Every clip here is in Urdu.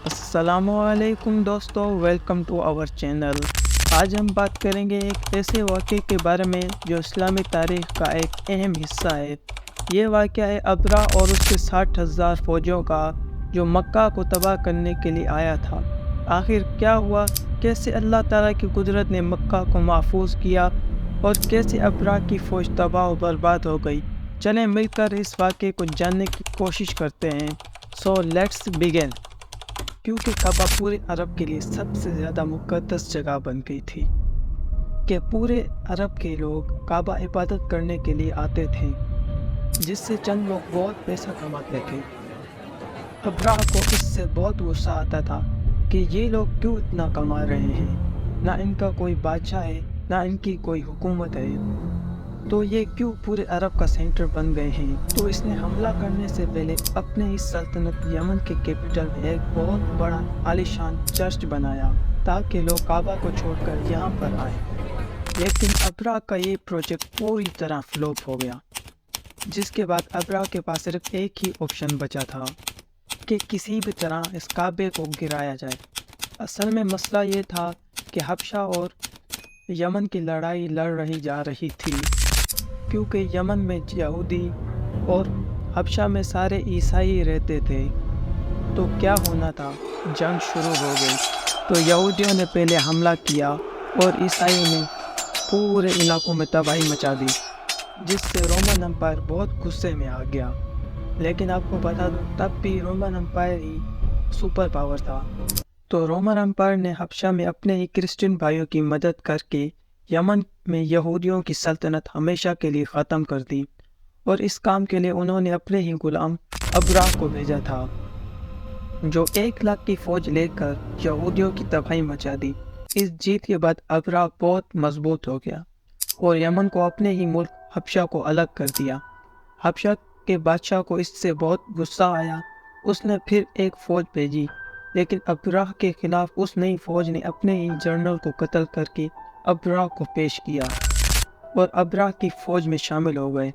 السلام علیکم دوستو، ویلکم ٹو آور چینل۔ آج ہم بات کریں گے ایک ایسے واقعے کے بارے میں جو اسلامی تاریخ کا ایک اہم حصہ ہے۔ یہ واقعہ ہے ابرہ اور اس کے 60,000 فوجیوں کا جو مکہ کو تباہ کرنے کے لیے آیا تھا۔ آخر کیا ہوا؟ کیسے اللہ تعالیٰ کی قدرت نے مکہ کو محفوظ کیا اور کیسے ابرہ کی فوج تباہ و برباد ہو گئی؟ چلیں مل کر اس واقعے کو جاننے کی کوشش کرتے ہیں۔ So let's begin. کیونکہ کعبہ پورے عرب کے لیے سب سے زیادہ مقدس جگہ بن گئی تھی کہ پورے عرب کے لوگ کعبہ عبادت کرنے کے لیے آتے تھے، جس سے چند لوگ بہت پیسہ کماتے تھے۔ ابرہ کو اس سے بہت غصہ آتا تھا کہ یہ لوگ کیوں اتنا کما رہے ہیں، نہ ان کا کوئی بادشاہ ہے نہ ان کی کوئی حکومت ہے، تو یہ کیوں پورے عرب کا سینٹر بن گئے ہیں۔ تو اس نے حملہ کرنے سے پہلے اپنے اس سلطنت یمن کے کیپٹل میں ایک بہت بڑا عالیشان چرچ بنایا تاکہ لوگ کعبہ کو چھوڑ کر یہاں پر آئیں۔ لیکن ابرہ کا یہ پروجیکٹ پوری طرح فلوپ ہو گیا، جس کے بعد ابرہ کے پاس صرف ایک ہی آپشن بچا تھا کہ کسی بھی طرح اس کعبے کو گرایا جائے۔ اصل میں مسئلہ یہ تھا کہ حبشہ اور یمن کی لڑائی لڑ رہی جا رہی تھی، کیونکہ یمن میں یہودی اور حبشہ میں سارے عیسائی رہتے تھے۔ تو کیا ہونا تھا؟ جنگ شروع ہو گئی۔ تو یہودیوں نے پہلے حملہ کیا اور عیسائیوں نے پورے علاقوں میں تباہی مچا دی، جس سے رومن امپائر بہت غصے میں آ گیا۔ لیکن آپ کو بتا دوں، تب بھی رومن امپائر ہی سپر پاور تھا۔ تو رومن امپائر نے حبشہ میں اپنے ہی کرسچن بھائیوں کی مدد کر کے یمن میں یہودیوں کی سلطنت ہمیشہ کے لیے ختم کر دی، اور اس کام کے لیے انہوں نے اپنے ہی غلام ابرہ کو بھیجا تھا، جو 1,00,000 کی فوج لے کر یہودیوں کی تباہی مچا دی۔ اس جیت کے بعد ابرہ بہت مضبوط ہو گیا اور یمن کو اپنے ہی ملک حبشہ کو الگ کر دیا۔ حبشہ کے بادشاہ کو اس سے بہت غصہ آیا۔ اس نے پھر ایک فوج بھیجی، لیکن ابرہ کے خلاف اس نئی فوج نے اپنے ہی جنرل کو قتل کر کے ابرہ کو پیش کیا اور ابرہ کی فوج میں شامل ہو گئے۔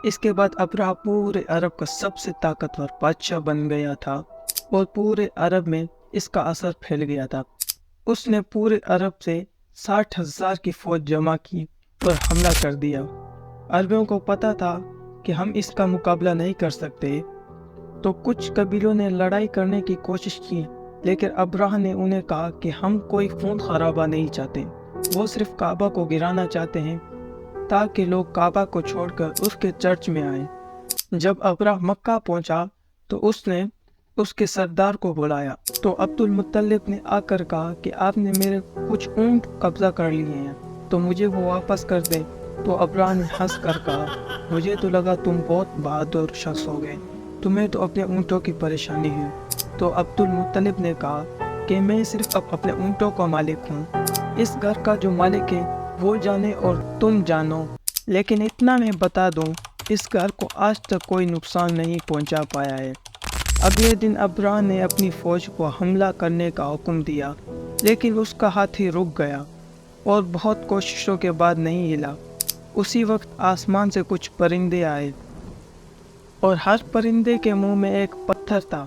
اس کے بعد ابرہ پورے عرب کا سب سے طاقتور بادشاہ بن گیا تھا اور پورے عرب میں اس کا اثر پھیل گیا تھا۔ اس نے پورے عرب سے 60,000 کی فوج جمع کی اور حملہ کر دیا۔ عربوں کو پتا تھا کہ ہم اس کا مقابلہ نہیں کر سکتے، تو کچھ قبیلوں نے لڑائی کرنے کی کوشش کی، لیکن ابرہ نے انہیں کہا کہ ہم کوئی خون خرابہ نہیں چاہتے، وہ صرف کعبہ کو گرانا چاہتے ہیں تاکہ لوگ کعبہ کو چھوڑ کر اس کے چرچ میں آئیں۔ جب ابرہ مکہ پہنچا تو اس نے اس کے سردار کو بلایا، تو عبد المطلب نے آ کر کہا کہ آپ نے میرے کچھ اونٹ قبضہ کر لیے ہیں، تو مجھے وہ واپس کر دیں۔ تو ابرہ نے ہنس کر کہا، مجھے تو لگا تم بہت بہادر شخص ہو گئے، تمہیں تو اپنے اونٹوں کی پریشانی ہے۔ تو عبد المطلب نے کہا کہ میں صرف اپنے اونٹوں کا مالک ہوں، اس گھر کا جو مالک ہے وہ جانے اور تم جانو، لیکن اتنا میں بتا دوں، اس گھر کو آج تک کوئی نقصان نہیں پہنچا پایا ہے۔ اگلے دن ابرہ نے اپنی فوج کو حملہ کرنے کا حکم دیا، لیکن اس کا ہاتھی رک گیا اور بہت کوششوں کے بعد نہیں ہلا۔ اسی وقت آسمان سے کچھ پرندے آئے اور ہر پرندے کے منہ میں ایک پتھر تھا،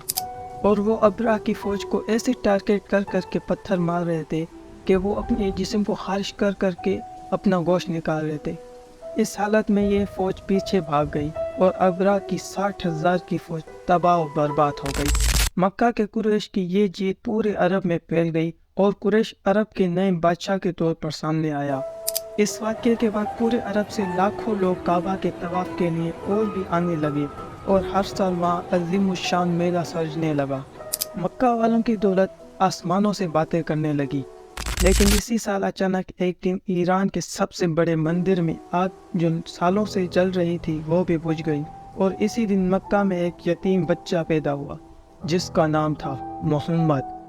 اور وہ ابرہ کی فوج کو ایسے ٹارگیٹ کر کر کے پتھر مار رہے تھے کہ وہ اپنے جسم کو خارش کر کر کے اپنا گوشت نکال رہے تھے۔ اس حالت میں یہ فوج پیچھے بھاگ گئی اور ابرہ کی 60,000 کی فوج تباہ و برباد ہو گئی۔ مکہ کے قریش کی یہ جیت پورے عرب میں پھیل گئی اور قریش عرب کے نئے بادشاہ کے طور پر سامنے آیا۔ اس واقعے کے بعد پورے عرب سے لاکھوں لوگ کعبہ کے طواف کے لیے اور بھی آنے لگے، اور ہر سال وہاں عظیم الشان میلہ سجنے لگا۔ مکہ والوں کی دولت آسمانوں سے باتیں کرنے لگی۔ لیکن اسی سال اچانک ایک دن ایران کے سب سے بڑے مندر میں آگ جو سالوں سے جل رہی تھی وہ بھی بجھ گئی، اور اسی دن مکہ میں ایک یتیم بچہ پیدا ہوا جس کا نام تھا محمد۔